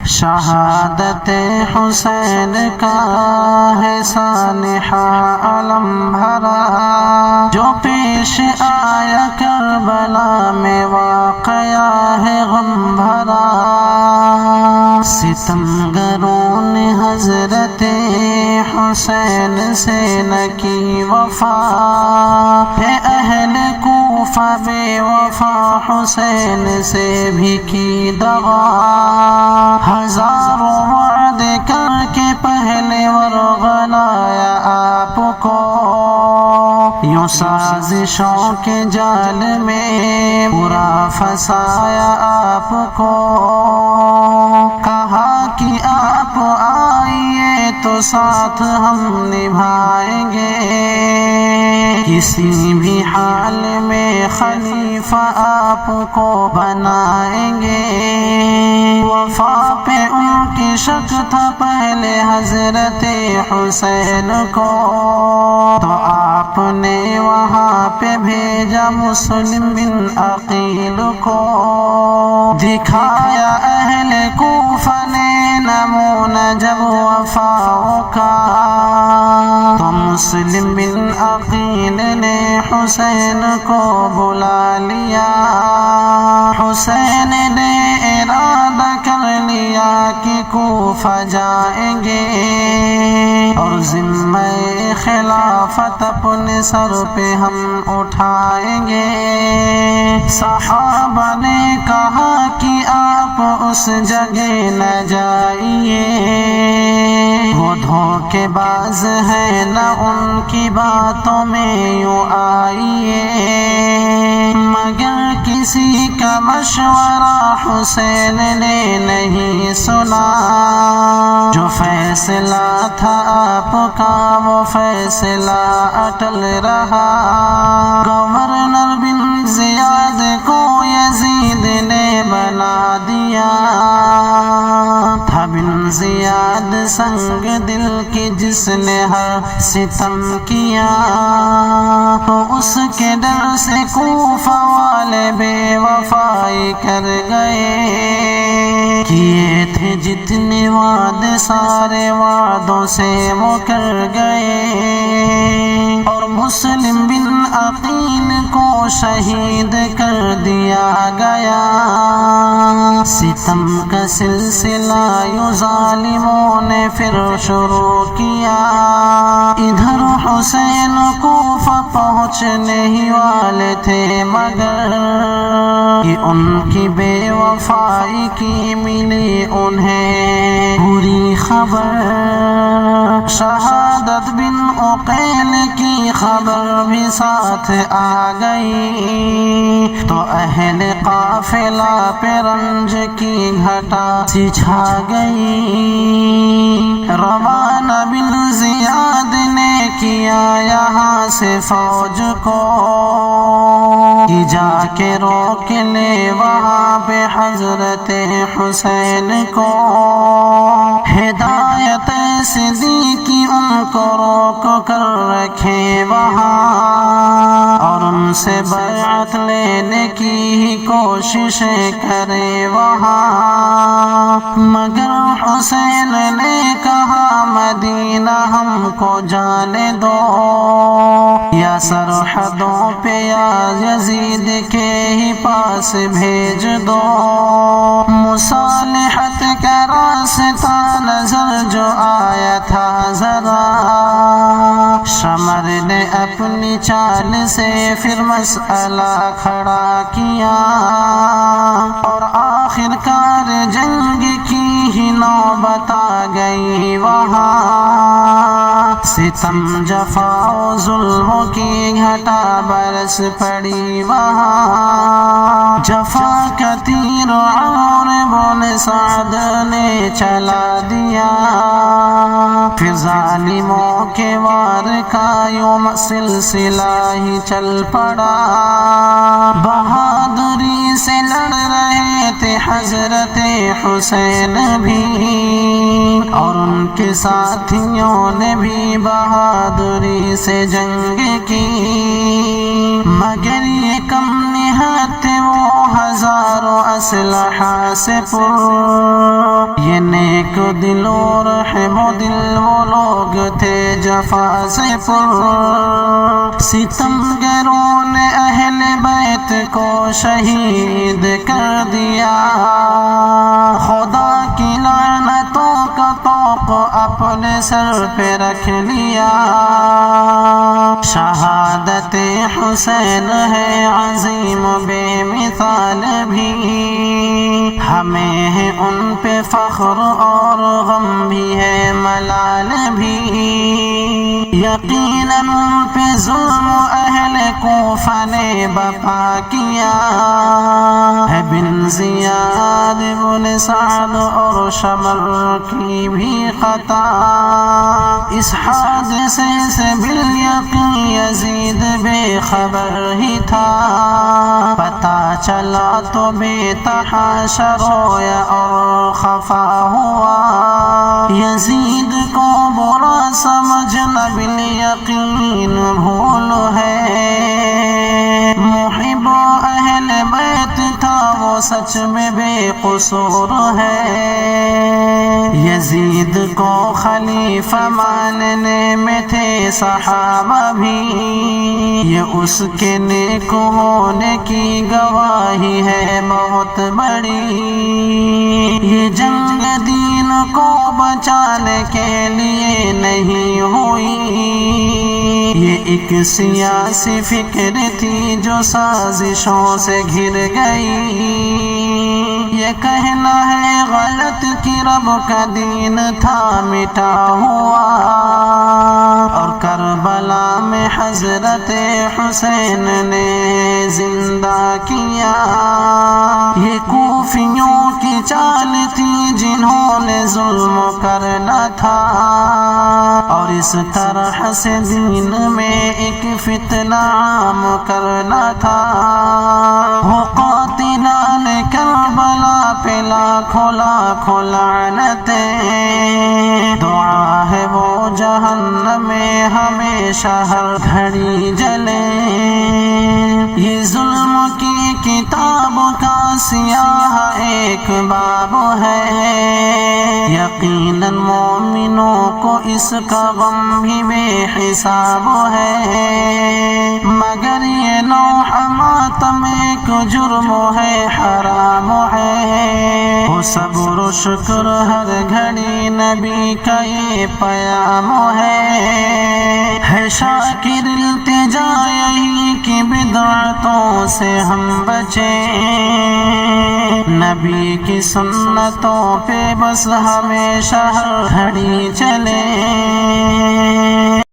شہادت حسین کا ہے سانحہ علم بھرا، جو پیش آیا کربلا میں واقعہ ہے غم بھرا۔ ستمگروں نے حضرت حسین سے نہ کی وفا، ہے اہل کوفہ بے وفا حسین سے بھی کی دغا۔ ہزاروں وعدے کر کے پہلے ورغلایا آپ کو، یوں سازشوں کے جال میں برا پھنسایا آپ کو۔ کہا کہ آپ آئیے تو ساتھ ہم نبھائیں گے، کسی بھی حال میں خلیفہ آپ کو بنائیں گے۔ وفا پہ ان کی شک تھا پہلے حضرت حسین کو، تو آپ نے وہاں پہ بھیجا مسلم بن عقیل کو۔ دکھایا اہل کوفہ نے نمونہ جب وفا کا، تو مسلم بن عقیل نے حسین کو بلا لیا۔ حسین نے ارادہ کر لیا کہ کوفہ جائیں گے، اور ذمہ خلافت اپنے سر پہ ہم اٹھائیں گے۔ صحابہ نے کہا کہ آپ اس جگہ نہ جائیے، وہ دھوکے باز ہیں نہ ان کی باتوں میں یوں آئیے۔ مگر کسی کا مشورہ حسین نے نہیں سنا، جو فیصلہ تھا آپ کا وہ فیصلہ اٹل رہا۔ گورنر بن زیاد کو یزید نے بنا دیا تھا، بن زیاد سنگ دل کی جس نے ہر ستم کیا، تو اس کے ڈر سے کوفہ والے بے وفائی کر گئے۔ کیے تھے جتنے وعدے سارے وعدوں سے مکر گئے، اور مسلم بن عقیل کو شہید کر دیا گیا۔ ستم کا سلسلہ یوں ظالموں نے پھر شروع کیا۔ ادھر حسین کوفہ پہنچنے ہی والے تھے، مگر کہ ان کی بے وفائی کی ملی انہیں بری خبر۔ شہادت بن عقیل کی خبر بھی ساتھ آ گئی، تو اہل قافلہ پہ رنج کی گھٹا سی چھا گئی۔ روانہ بن زیاد نے کیا یہاں سے فوج کو، کہ جا کے روک لے وہاں پہ حضرت حسین کو۔ ہدایت ایسی دی کہ ان کو روک کر رکھے وہاں، اور ان سے بیعت لینے کی ہی کوششیں کرے وہاں۔ مگر حسین نے کہا مدینہ ہم کو جانے دو، یا سرحدوں پہ یا یزید کے ہی پاس بھیج دو۔ مصالحت کا راستہ نظر جو آیا تھا ذرا، شمر نے اپنی چال سے پھر مسئلہ کھڑا کیا، اور آخر کار جنگ کی ہی نوبت آ گئی وہاں۔ ستم جفا و ظلم کی گھٹا برس پڑی وہاں۔ جفا کا تیر عمرو بن سعد نے چلا دیا، پھر ظالموں کے وار کا یوں سلسلہ ہی چل پڑا۔ بہادری سے لڑ رہے تھے حضرت حسین بھی، اور ان کے ساتھیوں نے بھی بہادری سے جنگ کی، مگر یہ کم نہاد تھے وہ ہزاروں اسلحہ سے پر۔ یہ دل و رحم و دل وہ لوگ تھے جفا سے پر، ستمگروں نے اہل بیت کو شہید کر دیا، خدا کی لعنتوں کا طوق اپنے سر پہ رکھ لیا۔ شہادت حسین ہے عظیم بے مثال بھی، ہمیں ہے ان پہ فخر اور غم بھی ہے ملال بھی، یقیناً ان پہ ظلم اہل کوفہ نے بپا کیا ہے، بن زیاد بن سعد اور شمر کی بھی خطا، اس حادثے سے بالیقین یزید بے خبر ہی تھا، پتہ چلا تو بے تحاشا رویا اور خفا ہوا، یزید کو برا سمجھنا بالیقین بھول ہے، محب اہل بیت تھا وہ سچ میں بے قصور ہے، یزید کو خلیفہ ماننے میں تھے صحابہ بھی، یہ اس کے نیک ہونے کی گواہی ہے بہت بڑی، یہ جنگ دین کو بچانے کے لیے نہیں ہوئی، یہ ایک سیاسی فکر تھی جو سازشوں سے گھر گئی، یہ کہنا ہے غلط کہ رب کا دین تھا مٹا ہوا، اور کربلا میں حضرت حسین نے زندہ کیا، یہ کوفیوں کی چال تھی جنہوں نے ظلم کرنا تھا، اور اس طرح سے دین میں ایک فتنہ عام کرنا تھا، وہ قاتلان کربلا پہ لاکھوں لاکھوں لعنتیں، دعا ہے وہ جہنم میں ہمیشہ ہر گھڑی جلے، یہ ظلم کی کتاب کا سیاہ ایک باب ہے، یقیناً مومنوں کو اس کا غم بھی بے حساب ہے، مگر یہ نوح ماتم ایک جرم ہے حرام ہے، وہ صبر و شکر ہر گھڑی نبی کا یہ پیام ہے شاکر التجا یہی کہ بدعتوں سے ہم بچیں، نبی کی سنتوں پہ بس ہمیشہ ہر گھڑی